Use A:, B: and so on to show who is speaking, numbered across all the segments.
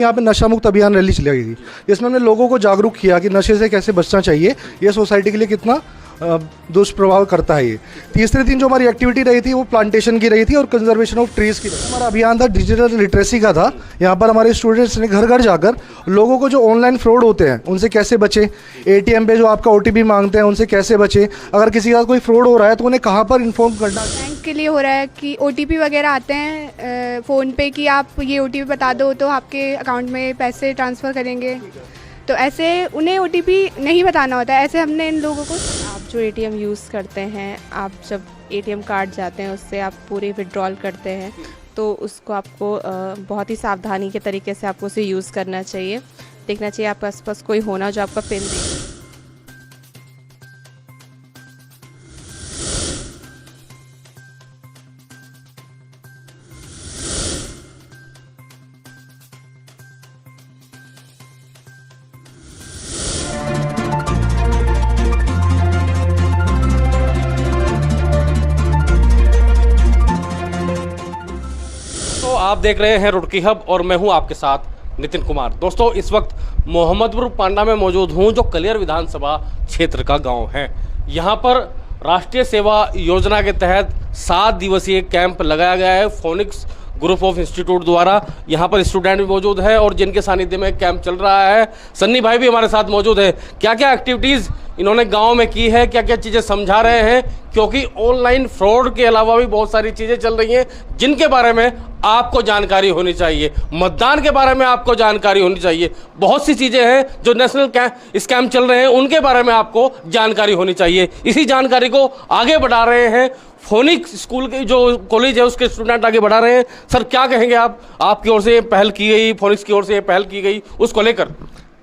A: यहाँ पे नशा मुक्त अभियान रैली चलाई थी, जिसमें हमने लोगों को जागरूक किया कि नशे से कैसे बचना चाहिए, ये सोसाइटी के लिए कितना दुष्प्रभाव करता है। ये तीसरे दिन जो हमारी एक्टिविटी रही थी वो प्लांटेशन की रही थी और कंजर्वेशन ऑफ ट्रीज की। हमारा अभियान था डिजिटल लिटरेसी का था। यहाँ पर हमारे स्टूडेंट्स ने घर घर जाकर लोगों को जो ऑनलाइन फ्रॉड होते हैं उनसे कैसे बचे, एटीएम पे जो आपका ओटीपी मांगते हैं उनसे कैसे बचे, अगर किसी का कोई फ्रॉड हो रहा है तो उन्हें कहाँ पर इन्फॉर्म करना।
B: बैंक के लिए हो रहा है कि ओटीपी वगैरह आते हैं फ़ोन पे कि आप ये ओटीपी बता दो तो आपके अकाउंट में पैसे ट्रांसफ़र करेंगे, तो ऐसे उन्हें ओटीपी नहीं बताना होता है। ऐसे हमने इन लोगों को
C: आप जो एटीएम यूज़ करते हैं, आप जब एटीएम कार्ड जाते हैं उससे आप पूरे विड्रॉल करते हैं, तो उसको आपको बहुत ही सावधानी के तरीके से आपको उसे यूज़ करना चाहिए। देखना चाहिए आपके आसपास कोई होना जो आपका पिन दे।
D: तो आप देख रहे हैं रुड़की हब और मैं हूं आपके साथ नितिन कुमार। दोस्तों, इस वक्त मोहम्मदपुर पांडा में मौजूद हूं, जो कलियर विधानसभा क्षेत्र का गांव है। यहां पर राष्ट्रीय सेवा योजना के तहत 7 दिवसीय कैंप लगाया गया है फोनिक्स ग्रुप ऑफ इंस्टीट्यूट द्वारा। यहाँ पर स्टूडेंट भी मौजूद है और जिनके सानिध्य में कैंप चल रहा है। सन्नी भाई भी हमारे साथ मौजूद है। क्या क्या एक्टिविटीज़ इन्होंने गांव में की है, क्या क्या चीज़ें समझा रहे हैं, क्योंकि ऑनलाइन फ्रॉड के अलावा भी बहुत सारी चीज़ें चल रही हैं जिनके बारे में आपको जानकारी होनी चाहिए। मतदान के बारे में आपको जानकारी होनी चाहिए। बहुत सी चीज़ें हैं जो नेशनल स्कैम चल रहे हैं उनके बारे में आपको जानकारी होनी चाहिए। इसी जानकारी को आगे बढ़ा रहे हैं फोनिक्स स्कूल के जो कॉलेज है उसके स्टूडेंट आगे बढ़ा रहे हैं। सर, क्या कहेंगे आप, आपकी ओर से ये पहल की गई, फोनिक्स की ओर से ये पहल की गई, उसको लेकर?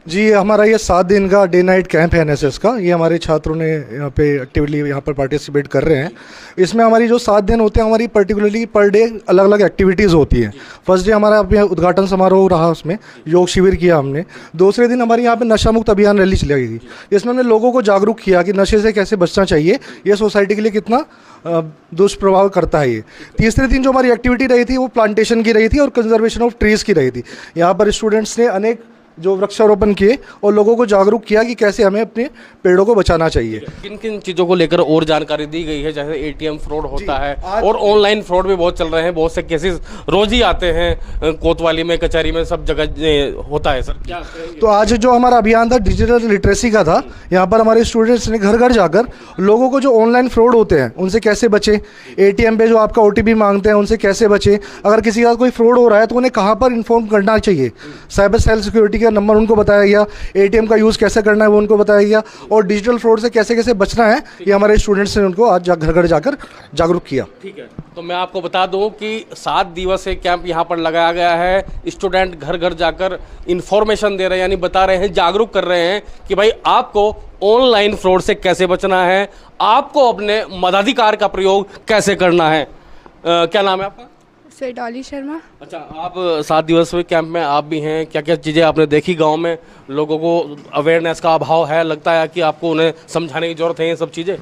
A: जी, हमारा ये 7 दिन का डे नाइट कैंप है एनएसएस का। ये हमारे छात्रों ने यहाँ पे एक्टिवली यहाँ पर पार्टिसिपेट कर रहे हैं। इसमें हमारी जो 7 दिन होते हैं, हमारी पर्टिकुलरली पर डे अलग अलग एक्टिविटीज़ होती हैं। फर्स्ट डे हमारा यहाँ उद्घाटन समारोह रहा, उसमें योग शिविर किया हमने। दूसरे दिन हमारी यहाँ पे नशा मुक्त अभियान रैली चलाई थी, जिसमें हमने लोगों को जागरूक किया कि नशे से कैसे बचना चाहिए, ये सोसाइटी के लिए कितना दुष्प्रभाव करता है। ये तीसरे दिन जो हमारी एक्टिविटी रही थी वो प्लांटेशन की रही थी और कंजर्वेशन ऑफ ट्रीज़ की रही थी। यहाँ पर स्टूडेंट्स ने अनेक जो वृक्षारोपण किए और लोगों को जागरूक किया कि कैसे हमें अपने पेड़ों को बचाना चाहिए।
D: किन किन चीज़ों को लेकर और जानकारी दी गई है? जैसे एटीएम फ्रॉड होता है और ऑनलाइन फ्रॉड भी बहुत चल रहे हैं, बहुत से केसेस रोज ही आते हैं, कोतवाली में, कचहरी में, सब जगह होता है। सर, क्या
A: तो आज जो हमारा अभियान था डिजिटल लिटरेसी का था। यहाँ पर हमारे स्टूडेंट्स ने घर घर जाकर लोगों को जो ऑनलाइन फ्रॉड होते हैं उनसे कैसे बचे, एटीएम पे जो आपका ओटीपी मांगते हैं उनसे कैसे बचे, अगर किसी का कोई फ्रॉड हो रहा है तो उन्हें कहाँ पर इन्फॉर्म करना चाहिए। साइबर सेल सिक्योरिटी नंबर उनको बताया गया, एटीएम का यूज़ कैसे करना है वो उनको बताया गया, और डिजिटल फ्रॉड से कैसे कैसे बचना है ये हमारे स्टूडेंट्स ने उनको आज घर घर जाकर जागरूक किया।
D: ठीक है, तो मैं आपको बता दूं कि 7 दिवसीय कैंप यहाँ पर लगाया गया है। स्टूडेंट घर घर जाकर इन्फॉर्मेशन दे रहे हैं, यानी बता रहे हैं, जागरूक कर रहे हैं कि भाई आपको ऑनलाइन फ्रॉड से कैसे बचना है, आपको अपने मताधिकार का प्रयोग कैसे करना है। क्या नाम है आपका?
B: सर डॉली शर्मा।
D: अच्छा, आप 7 दिवसीय कैंप में आप भी हैं। क्या क्या चीज़ें आपने देखी गांव में? लोगों को अवेयरनेस का अभाव है, लगता है कि आपको उन्हें समझाने की ज़रूरत है ये सब चीज़ें?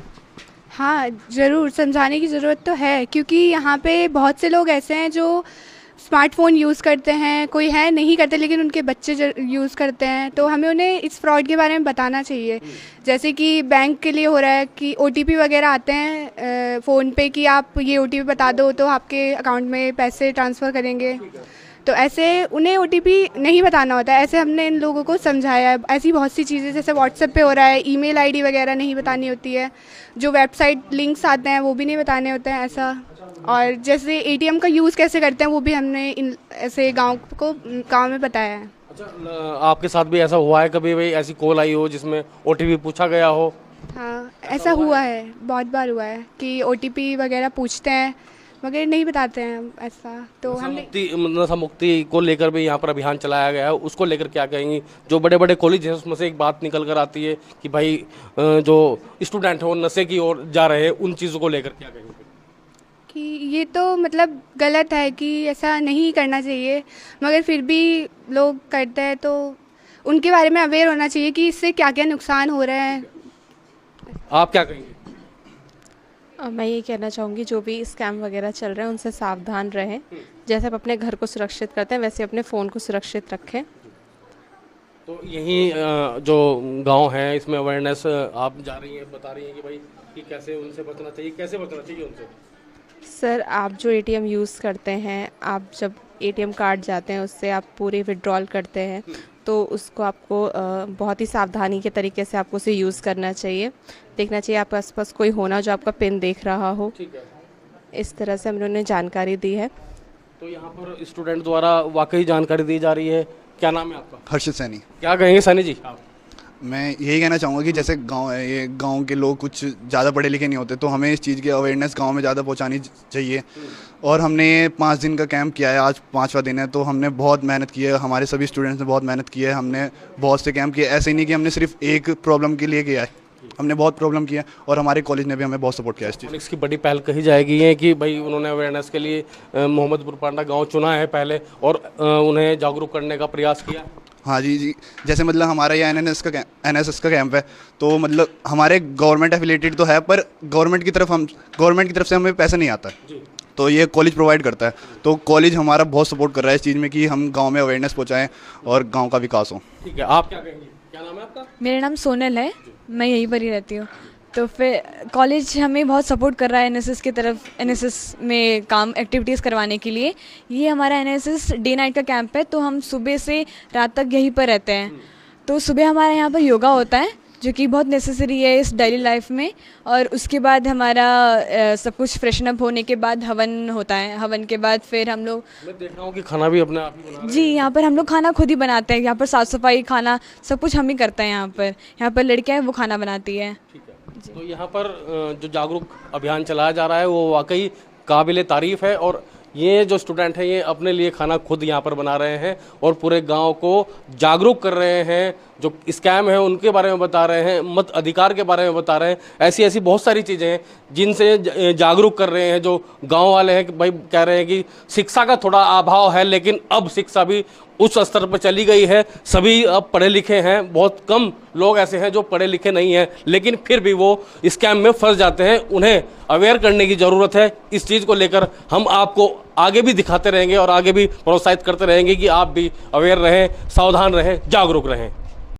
B: हाँ, ज़रूर समझाने की ज़रूरत तो है, क्योंकि यहाँ पे बहुत से लोग ऐसे हैं जो स्मार्टफ़ोन यूज़ करते हैं, कोई है नहीं करते लेकिन उनके बच्चे यूज़ करते हैं, तो हमें उन्हें इस फ्रॉड के बारे में बताना चाहिए। जैसे कि बैंक के लिए हो रहा है कि ओटीपी वगैरह आते हैं फ़ोन पे कि आप ये ओटीपी बता दो तो आपके अकाउंट में पैसे ट्रांसफ़र करेंगे, तो ऐसे उन्हें ओटीपी नहीं बताना होता है। ऐसे हमने इन लोगों को समझाया है। ऐसी बहुत सी चीज़ें जैसे व्हाट्सएप पे हो रहा है, ईमेल आईडी वगैरह नहीं बतानी होती है, जो वेबसाइट लिंक्स आते हैं वो भी नहीं बताने होते हैं ऐसा। और जैसे एटीएम का यूज़ कैसे करते हैं वो भी हमने इन ऐसे गांव में बताया है।
D: अच्छा, आपके साथ भी ऐसा हुआ है कभी भाई ऐसी कॉल आई हो जिसमें ओटीपी पूछा गया हो?
B: हाँ, ऐसा हुआ है, बहुत बार हुआ है कि ओटीपी वगैरह पूछते हैं मगर नहीं बताते हैं ऐसा। तो हमने
D: नशा मुक्ति को लेकर भी यहाँ पर अभियान चलाया गया है, उसको लेकर क्या कहेंगी? जो बड़े बड़े कॉलेज हैं उसमें से एक बात निकल कर आती है कि भाई जो स्टूडेंट हो नशे की ओर जा रहे हैं, उन चीज़ों को लेकर क्या कहेंगे?
B: कि ये तो मतलब गलत है कि ऐसा नहीं करना चाहिए, मगर फिर भी लोग करते हैं, तो उनके बारे में अवेयर होना चाहिए कि इससे क्या क्या नुकसान हो रहे हैं।
D: आप क्या कहेंगे?
C: मैं ये कहना चाहूँगी जो भी स्कैम वगैरह चल रहे हैं उनसे सावधान रहें। जैसे आप अपने घर को सुरक्षित करते हैं वैसे अपने फ़ोन को सुरक्षित रखें।
D: तो यही जो गांव है इसमें अवेयरनेस आप जा रही हैं, बता रही हैं कि भाई कि कैसे उनसे बचना चाहिए, कैसे बचना चाहिए उनसे।
C: सर, आप जो एटीएम यूज़ करते हैं, आप जब एटीएम कार्ड जाते हैं उससे आप पूरे विड्रॉल करते हैं, तो उसको आपको बहुत ही सावधानी के तरीके से आपको उसे यूज़ करना चाहिए। देखना चाहिए आपके आसपास कोई होना जो आपका पिन देख रहा हो।
D: ठीक है।
C: इस तरह से हमने उन्हें जानकारी दी है।
D: तो यहाँ पर स्टूडेंट द्वारा वाकई जानकारी दी जा रही है। क्या नाम है आपका?
E: हर्षित सैनी।
D: क्या कहेंगे सैनी जी आप?
E: मैं यही कहना चाहूँगा कि जैसे गांव है, ये गांव के लोग कुछ ज़्यादा पढ़े लिखे नहीं होते, तो हमें इस चीज़ की अवेयरनेस गांव में ज़्यादा पहुंचानी चाहिए। और हमने 5 दिन का कैंप किया है, आज 5वां दिन है, तो हमने बहुत मेहनत की है, हमारे सभी स्टूडेंट्स ने बहुत मेहनत की है। हमने बहुत से कैंप किए, ऐसे ही नहीं कि हमने सिर्फ एक प्रॉब्लम के लिए किया है, हमने बहुत प्रॉब्लम किया और हमारे कॉलेज ने भी हमें बहुत सपोर्ट किया इस चीज़।
D: इसकी बड़ी पहल कही जाएगी है कि भाई उन्होंने अवेयरनेस के लिए मोहम्मदपुर पांडा गाँव चुना है पहले और उन्हें जागरूक करने का प्रयास किया।
E: हाँ जी, जैसे मतलब हमारा ये एनएसएस का कैंप है, तो मतलब हमारे गवर्नमेंट एफिलेटेड तो है, पर गवर्नमेंट की तरफ से हमें पैसा नहीं आता है, तो ये कॉलेज प्रोवाइड करता है। तो कॉलेज हमारा बहुत सपोर्ट कर रहा है इस चीज़ में कि हम गांव में अवेयरनेस पहुंचाएं और गांव का विकास हो।
D: ठीक है, आप क्या कहेंगे? क्या नाम है आपका?
F: मेरा नाम सोनल है, मैं यहीं पर ही रहती हूँ। तो फिर कॉलेज हमें बहुत सपोर्ट कर रहा है एनएसएस की तरफ, एनएसएस में काम एक्टिविटीज़ करवाने के लिए। ये हमारा एनएसएस डे नाइट का कैंप है, तो हम सुबह से रात तक यहीं पर रहते हैं। तो सुबह हमारे यहाँ पर योगा होता है जो कि बहुत नेसेसरी है इस डेली लाइफ में, और उसके बाद हमारा सब कुछ फ्रेशन अप होने के बाद हवन होता है। हवन के बाद फिर हम लोग,
D: मैं देख रहा हूँ कि खाना भी अपने आप ही बना रहे हैं।
F: जी, यहाँ पर हम लोग खाना खुद ही बनाते हैं। यहाँ पर साफ़ सफाई, खाना सब कुछ हम ही करते हैं। यहाँ पर लड़कियाँ हैं वो खाना बनाती है।
D: ठीक है। तो यहाँ पर जो जागरूक अभियान चलाया जा रहा है वो वाकई काबिले तारीफ़ है और ये जो स्टूडेंट हैं ये अपने लिए खाना खुद यहाँ पर बना रहे हैं और पूरे गांव को जागरूक कर रहे हैं। जो स्कैम है उनके बारे में बता रहे हैं, मत अधिकार के बारे में बता रहे हैं। ऐसी ऐसी बहुत सारी चीज़ें हैं जिनसे जागरूक कर रहे हैं। जो गांव वाले हैं कि भाई कह रहे हैं कि शिक्षा का थोड़ा अभाव है, लेकिन अब शिक्षा भी उच्च स्तर पर चली गई है। सभी अब पढ़े लिखे हैं, बहुत कम लोग ऐसे हैं जो पढ़े लिखे नहीं हैं, लेकिन फिर भी वो स्कैम में फंस जाते हैं। उन्हें अवेयर करने की ज़रूरत है। इस चीज़ को लेकर हम आपको आगे भी दिखाते रहेंगे और आगे भी प्रोत्साहित करते रहेंगे कि आप भी अवेयर रहें, सावधान रहें, जागरूक रहें।